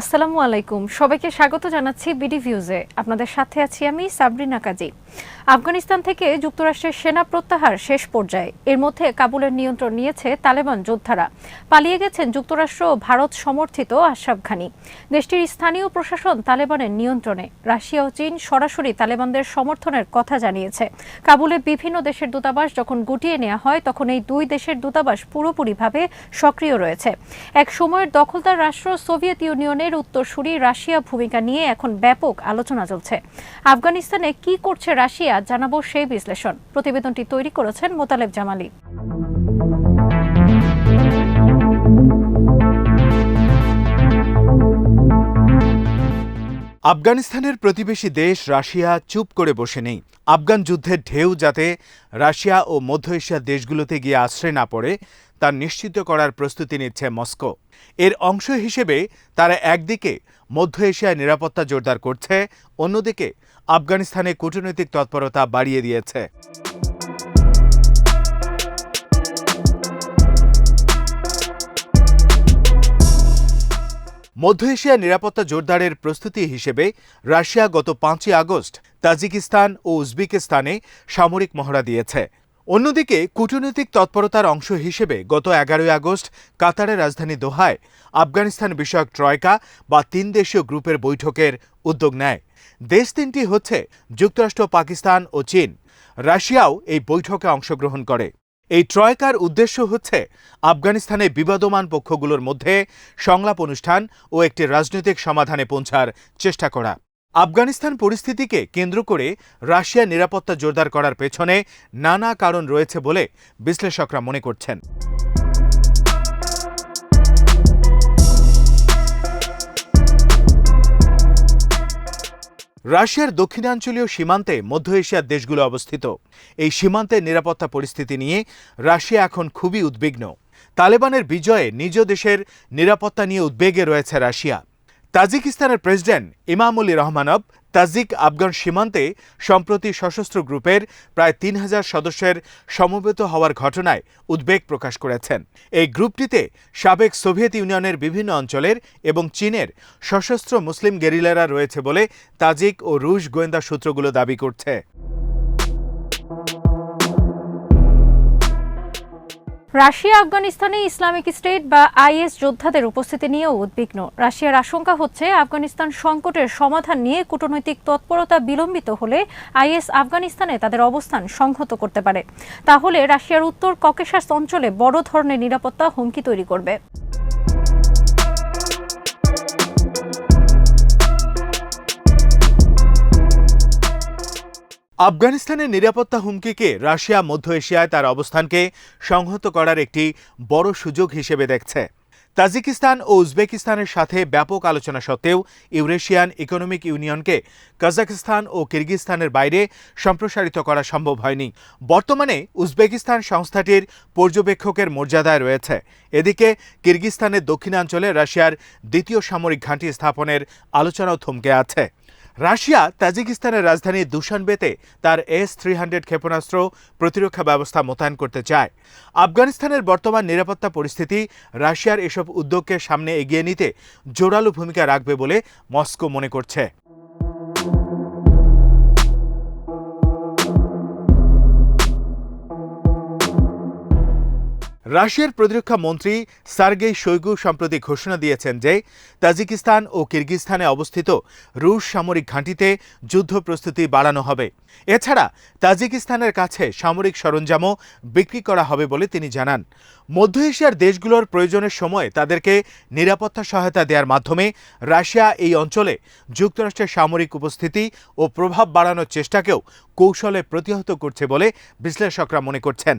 আসসালামু আলাইকুম, সবাইকে স্বাগত জানাচ্ছি বিডি ভিউজে। আপনাদের সাথে আছি আমি সাবরিনা কাজী। আফগানিস্তান থেকে যুক্তরাষ্ট্রের সেনা প্রত্যাহার শেষ পর্যায়ে। এর মধ্যে কাবুলের নিয়ন্ত্রণ নিয়েছে তালেবান যোদ্ধারা। পালিয়ে গেছেন যুক্তরাষ্ট্র ও ভারত সমর্থিত আশরাফ ঘানি। দেশটির স্থানীয় প্রশাসন তালেবানের নিয়ন্ত্রণে। রাশিয়া ও চীন সরাসরি তালেবানদের সমর্থনের কথা জানিয়েছে। কাবুলে বিভিন্ন দেশের দূতাবাস যখন গুটিয়ে নেওয়া হয়, তখন এই দুই দেশের দূতাবাস পুরোপুরিভাবে সক্রিয় রয়েছে। এক সময়ের দখলদার রাষ্ট্র সোভিয়েত ইউনিয়নের উত্তরসূরি রাশিয়া ভূমিকা নিয়ে এখন ব্যাপক আলোচনা চলছে। আফগানিস্তানে কি করছে রাশিয়া, জানাবো সেই বিশ্লেষণ। প্রতিবেদনটি তৈরি করেছেন মোতালেব জামালি। আফগানিস্তানের প্রতিবেশী দেশ রাশিয়া চুপ করে বসে নেই। আফগান যুদ্ধের ঢেউ যাতে রাশিয়া ও মধ্য এশিয়ার দেশগুলোতে গিয়ে আশ্রয় না পড়ে তা নিশ্চিত করার প্রস্তুতি নিচ্ছে মস্কো। এর অংশ হিসেবে তারা একদিকে মধ্য এশিয়ায় নিরাপত্তা জোরদার করছে, অন্যদিকে আফগানিস্তানে কূটনৈতিক তৎপরতা বাড়িয়ে দিয়েছে। মধ্য এশিয়ার নিরাপত্তা জোরদারের প্রস্তুতি হিসেবে রাশিয়া গত 5ই আগস্ট তাজিকিস্তান ও উজবেকিস্তানে সামরিক মহড়া দিয়েছে। অন্যদিকে কূটনৈতিক তৎপরতার অংশ হিসেবে গত 11ই আগস্ট কাতারের রাজধানী দোহায় আফগানিস্তান বিষয়ক ট্রয়কা বা 3 দেশীয় গ্রুপের বৈঠকের উদ্যোগ নেয়। দেশ তিনটি হচ্ছে যুক্তরাষ্ট্র, পাকিস্তান ও চীন। রাশিয়াও এই বৈঠকে অংশগ্রহণ করে। এই ট্রয়কার উদ্দেশ্য হচ্ছে আফগানিস্তানে বিবাদমান পক্ষগুলোর মধ্যে সংলাপ অনুষ্ঠান ও একটি রাজনৈতিক সমাধানে পৌঁছার চেষ্টা করা। আফগানিস্তান পরিস্থিতিকে কেন্দ্র করে রাশিয়ার নিরাপত্তা জোরদার করার পেছনে নানা কারণ রয়েছে বলে বিশ্লেষকরা মনে করছেন। রাশিয়ার দক্ষিণাঞ্চলীয় সীমান্তে মধ্য এশিয়ার দেশগুলো অবস্থিত। এই সীমান্তের নিরাপত্তা পরিস্থিতি নিয়ে রাশিয়া এখন খুবই উদ্বিগ্ন। তালেবানের বিজয়ে নিজ দেশের নিরাপত্তা নিয়ে উদ্বেগে রয়েছে রাশিয়া। তাজিকিস্তানের প্রেসিডেন্ট ইমামুলি রহমানভ তাজিক আফগান সীমান্তে সম্প্রতি সশস্ত্র গ্রুপের প্রায় 3000 সদস্যের সমবেত হওয়ার ঘটনায় উদ্বেগ প্রকাশ করেছেন। এই গ্রুপটিতে সাবেক সোভিয়েত ইউনিয়নের বিভিন্ন অঞ্চলের এবং চীনের সশস্ত্র মুসলিম গেরিলারা রয়েছে বলে তাজিক ও রুশ গোয়েন্দা সূত্রগুলো দাবি করছে। রাশিয়া আফগানিস্তানে ইসলামিক স্টেট বা আইএস যোদ্ধাদের উপস্থিতি নিয়েও উদ্বিগ্ন। রাশিয়ার আশঙ্কা হচ্ছে আফগানিস্তান সংকটের সমাধান নিয়ে কূটনৈতিক তৎপরতা বিলম্বিত হলে আইএস আফগানিস্তানে তাদের অবস্থান সংহত করতে পারে। তাহলে রাশিয়ার উত্তর ককেশাস অঞ্চলে বড় ধরনের নিরাপত্তা হুমকি তৈরি করবে। আফগানিস্তানের নিরাপত্তা হুমকিকে রাশিয়া মধ্য এশিয়ায় তার অবস্থানকে সংহত করার একটি বড় সুযোগ হিসেবে দেখছে। তাজিকিস্তান ও উজবেকিস্তানের সাথে ব্যাপক আলোচনা সত্ত্বেও ইউরেশিয়ান ইকোনমিক ইউনিয়নকে কাজাখস্তান ও কিরগিজস্তানের বাইরে সম্প্রসারিত করা সম্ভব হয়নি। বর্তমানে উজবেকিস্তান সংস্থাটির পর্যবেক্ষকের মর্যাদায় রয়েছে। এদিকে কিরগিজস্তানের দক্ষিণাঞ্চলে রাশিয়ার দ্বিতীয় সামরিক ঘাঁটি স্থাপনের আলোচনাও থমকে আছে। রাশিয়া তাজিকিস্তানের রাজধানী দুশানবেতে তার S-300 ক্ষেপণাস্ত্র প্রতিরক্ষা ব্যবস্থা মোতায়েন করতে চায়। আফগানিস্তানের বর্তমান নিরাপত্তা পরিস্থিতি রাশিয়ার এসব উদ্যোগকে সামনে এগিয়ে নিতে জোরালো ভূমিকা রাখবে বলে মস্কো মনে করছে। রাশিয়ার প্রতিরক্ষা মন্ত্রী সার্গেই শোইগু সম্প্রতি ঘোষণা দিয়েছেন যে তাজিকিস্তান ও কিরগিজস্তানে অবস্থিত রুশ সামরিক ঘাঁটিতে যুদ্ধ প্রস্তুতি বাড়ানো হবে। এছাড়া তাজিকিস্তানের কাছে সামরিক সরঞ্জামও বিক্রি করা হবে বলে তিনি জানান। মধ্য এশিয়ার দেশগুলোর প্রয়োজনের সময় তাদেরকে নিরাপত্তা সহায়তা দেওয়ার মাধ্যমে রাশিয়া এই অঞ্চলে যুক্তরাষ্ট্রের সামরিক উপস্থিতি ও প্রভাব বাড়ানোর চেষ্টাকেও কৌশলে প্রতিহত করছে বলে বিশ্লেষকরা মনে করছেন।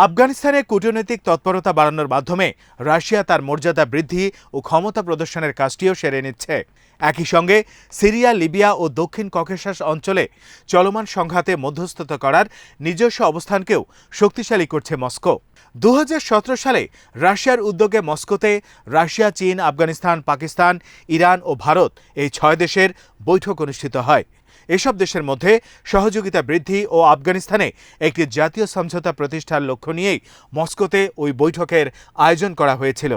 আফগানিস্তানে কূটনৈতিক তৎপরতা বাড়ানোর মাধ্যমে রাশিয়া তার মর্যাদা বৃদ্ধি ও ক্ষমতা প্রদর্শনের কাজটিও সেরে নিচ্ছে। একই সঙ্গে সিরিয়া, লিবিয়া ও দক্ষিণ ককেশাস অঞ্চলে চলমান সংঘাতে মধ্যস্থতা করার নিজস্ব অবস্থানকেও শক্তিশালী করছে মস্কো। 2017 সালে রাশিয়ার উদ্যোগে মস্কোতে রাশিয়া, চীন, আফগানিস্তান, পাকিস্তান, ইরান ও ভারত এই 6 দেশের বৈঠক অনুষ্ঠিত হয়। এসব দেশের মধ্যে সহযোগিতা বৃদ্ধি ও আফগানিস্তানে একটি জাতীয় সমঝোতা প্রতিষ্ঠার লক্ষ্য নিয়েই মস্কোতে ওই বৈঠকের আয়োজন করা হয়েছিল।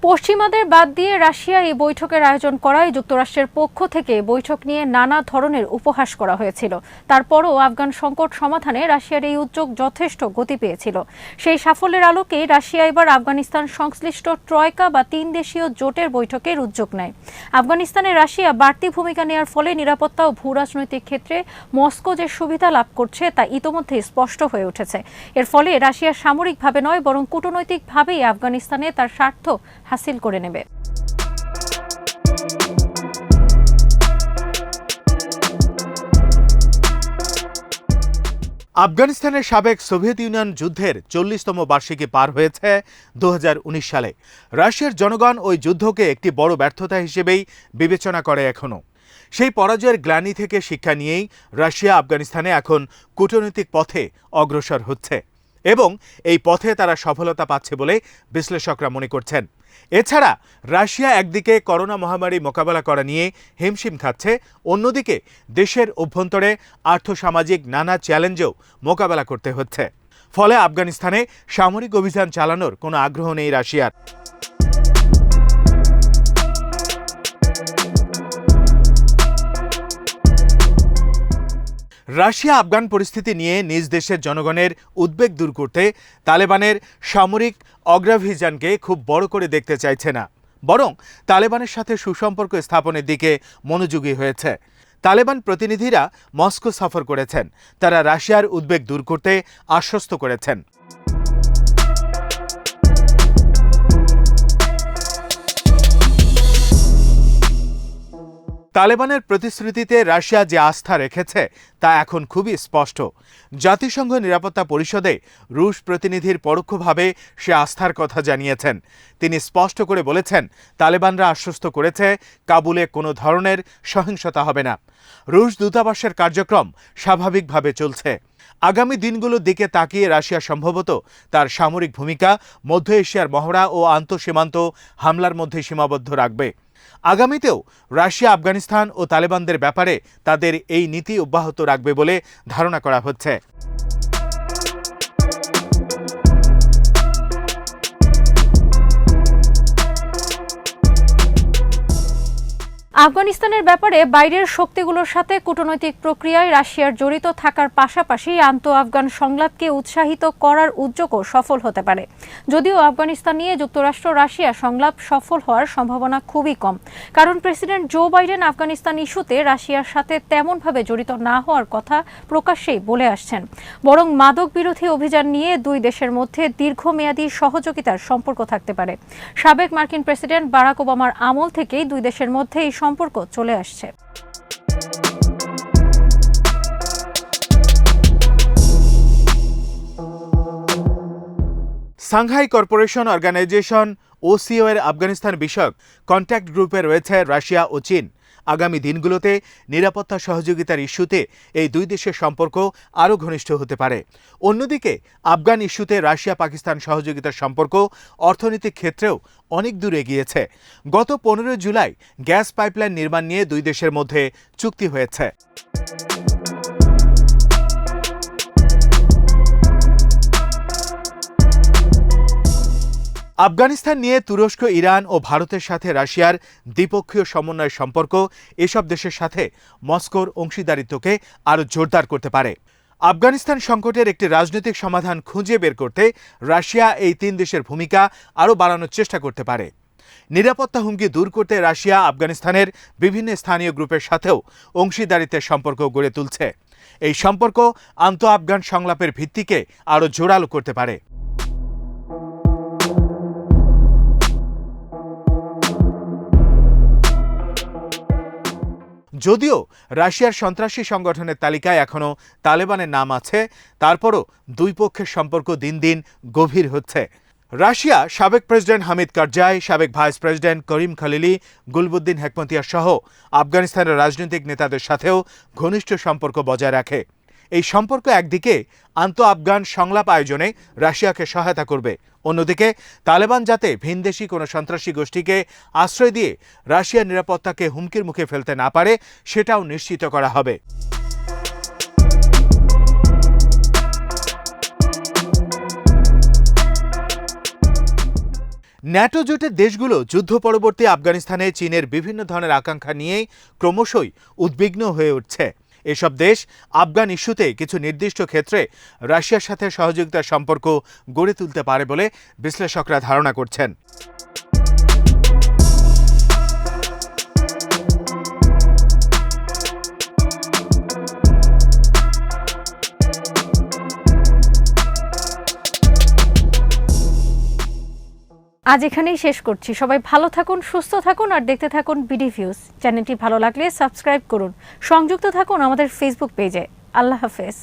পশ্চিমাদের বাদ দিয়ে রাশিয়া এই বৈঠকের আয়োজন করায় যুক্তরাষ্ট্রের পক্ষ থেকে বৈঠক নিয়ে নানা ধরনের উপহাস করা হয়েছিল। তারপরও আফগান সংকট সমাধানে রাশিয়ার এই উদ্যোগ যথেষ্ট গতি পেয়েছিল। সেই সাফল্যের আলোকেই রাশিয়া এবার আফগানিস্তান সংশ্লিষ্ট ট্রয়কা বা 3 দেশীয় জোটের বৈঠকের উদ্যোগ নেয়। আফগানিস্তানে রাশিয়া বাড়তি ভূমিকা নেওয়ার ফলে নিরাপত্তা ও ভূরাজনৈতিক ক্ষেত্রে মস্কো যে সুবিধা লাভ করছে তা ইতোমধ্যে স্পষ্ট হয়ে উঠেছে। এর ফলে রাশিয়া সামরিকভাবে নয় বরং কূটনৈতিকভাবেই আফগানিস্তানে তার স্বার্থ হাসিল করে নেবে। আফগানিস্তানের সাবেক সোভিয়েত ইউনিয়ন যুদ্ধের 40তম বার্ষিকী পার হয়েছে 2019 সালে। রাশিয়ার জনগণ ওই যুদ্ধকে একটি বড় ব্যর্থতা হিসেবেই বিবেচনা করে এখনও। সেই পরাজয়ের গ্লানি থেকে শিক্ষা নিয়েই রাশিয়া আফগানিস্তানে এখন কূটনৈতিক পথে অগ্রসর হচ্ছে এবং এই পথে তারা সফলতা পাচ্ছে বলে বিশ্লেষকরা মনে করছেন। এছাড়া রাশিয়া একদিকে করোনা মহামারী মোকাবেলা করা নিয়ে হিমশিম খাচ্ছে, অন্যদিকে দেশের অভ্যন্তরে আর্থসামাজিক নানা চ্যালেঞ্জেও মোকাবেলা করতে হচ্ছে। ফলে আফগানিস্তানে সামরিক অভিযান চালানোর কোনো আগ্রহ নেই রাশিয়ার। রাশিয়া আফগান পরিস্থিতি নিয়ে নিজ দেশের জনগণের উদ্বেগ দূর করতে তালেবানের সামরিক অগ্রাভিযানকে খুব বড় করে দেখতে চাইছে না, বরং তালেবানের সাথে সুসম্পর্ক স্থাপনের দিকে মনোযোগী হয়েছে। তালেবান প্রতিনিধিরা মস্কো সফর করেছেন, তারা রাশিয়ার উদ্বেগ দূর করতে আশ্বস্ত করেছেন। তালেবানের প্রতিশ্রুতিতে রাশিয়া যে আস্থা রেখেছে তা এখন খুবই স্পষ্ট। জাতিসংঘ নিরাপত্তা পরিষদে রুশ প্রতিনিধির পরোক্ষভাবে সে আস্থার কথা জানিয়েছেন। তিনি স্পষ্ট করে বলেছেন, তালেবানরা আশ্বস্ত করেছে কাবুলে কোনো ধরনের সহিংসতা হবে না। রুশ দূতাবাসের কার্যক্রম স্বাভাবিকভাবে চলছে। আগামী দিনগুলোর দিকে তাকিয়ে রাশিয়া সম্ভবত তার সামরিক ভূমিকা মধ্য এশিয়ার মহড়া ও আন্তঃসীমান্ত হামলার মধ্যে সীমাবদ্ধ রাখবে। আগামীতেও রাশিয়া আফগানিস্তান ও তালেবানদের ব্যাপারে তাদের এই নীতি অব্যাহত রাখবে বলে ধারণা করা হচ্ছে। আফগানিস্তানের ব্যাপারে বাইরের শক্তিগুলোর সাথে কূটনৈতিক প্রক্রিয়ায় রাশিয়ার জড়িত থাকার পাশাপাশি আন্তঃ-আফগান সংলাপকে উৎসাহিত করার উদ্যোগও সফল হতে পারে। যদিও আফগানিস্তান নিয়ে যুক্তরাষ্ট্র রাশিয়া সংলাপ সফল হওয়ার সম্ভাবনা খুবই কম, কারণ প্রেসিডেন্ট জো বাইডেন আফগানিস্তান ইস্যুতে রাশিয়ার সাথে তেমনভাবে জড়িত না হওয়ার কথা প্রকাশ্যেই বলে আসছেন। বরং মাদক বিরোধী অভিযান নিয়ে দুই দেশের মধ্যে দীর্ঘমেয়াদী সহযোগিতার সম্পর্ক থাকতে পারে। সাবেক মার্কিন প্রেসিডেন্ট বারাক ওবামার আমল থেকেই দুই দেশের মধ্যে এই সম্পর্ক চলে আসছে। সাংহাই কর্পোরেশন অর্গানাইজেশন OCO এর আফগানিস্তান বিষয়ক কন্ট্যাক্ট গ্রুপে রয়েছে রাশিয়া ও চীন। আগামী দিনগুলোতে নিরাপত্তা সহযোগিতার ইস্যুতে এই দুই দেশের সম্পর্ক আরও ঘনিষ্ঠ হতে পারে। অন্যদিকে আফগান ইস্যুতে রাশিয়া পাকিস্তান সহযোগিতার সম্পর্ক অর্থনৈতিক ক্ষেত্রেও অনেক দূর এগিয়েছে। গত 15 জুলাই গ্যাস পাইপলাইন নির্মাণ নিয়ে দুই দেশের মধ্যে চুক্তি হয়েছে। আফগানিস্তান নিয়ে তুরস্ক, ইরান ও ভারতের সাথে রাশিয়ার দ্বিপক্ষীয় সমন্বয় সম্পর্ক এসব দেশের সাথে মস্কোর অংশীদারিত্বকে আরও জোরদার করতে পারে। আফগানিস্তান সংকটের একটি রাজনৈতিক সমাধান খুঁজে বের করতে রাশিয়া এই 3 দেশের ভূমিকা আরও বাড়ানোর চেষ্টা করতে পারে। নিরাপত্তা হুমকি দূর করতে রাশিয়া আফগানিস্তানের বিভিন্ন স্থানীয় গ্রুপের সাথেও অংশীদারিত্বের সম্পর্ক গড়ে তুলছে। এই সম্পর্ক আন্তঃ-আফগান সংলাপের ভিত্তিকে আরও জোরালো করতে পারে। যদিও রাশিয়ার সন্ত্রাসী সংগঠনের তালিকায় এখনও তালেবানের নাম আছে, তারপরও দুই পক্ষের সম্পর্ক দিন দিন গভীর হচ্ছে। রাশিয়া সাবেক প্রেসিডেন্ট হামিদ কারজাই, সাবেক ভাইস প্রেসিডেন্ট করিম খালিলি, গুলবুদ্দিন হেকমতিয়া সহ আফগানিস্তানের রাজনৈতিক নেতাদের সাথেও ঘনিষ্ঠ সম্পর্ক বজায় রাখে। এই সম্পর্ক একদিকে আন্তঃ আফগান সংলাপ আয়োজনে রাশিয়াকে সহায়তা করবে, অন্যদিকে তালেবান যাতে ভিনদেশি কোনো সন্ত্রাসী গোষ্ঠীকে আশ্রয় দিয়ে রাশিয়ার নিরাপত্তাকে হুমকির মুখে ফেলতে না পারে সেটাও নিশ্চিত করা হবে। ন্যাটো জোটের দেশগুলো যুদ্ধ পরবর্তী আফগানিস্তানে চীনের বিভিন্ন ধরনের আকাঙ্ক্ষা নিয়েই ক্রমশই উদ্বিগ্ন হয়ে উঠছে। এসব দেশ আফগান ইস্যুতে কিছু নির্দিষ্ট ক্ষেত্রে রাশিয়ার সাথে সহযোগিতার সম্পর্ক গড়ে তুলতে পারে বলে বিশ্লেষকরা ধারণা করছেন। আজ এখানেই শেষ করছি। সবাই ভালো থাকুন, সুস্থ থাকুন আর দেখতে থাকুন বিডি ভিউজ। চ্যানেলটি ভালো লাগলে সাবস্ক্রাইব করুন, সংযুক্ত থাকুন আমাদের ফেসবুক পেজে। আল্লাহ হাফেজ।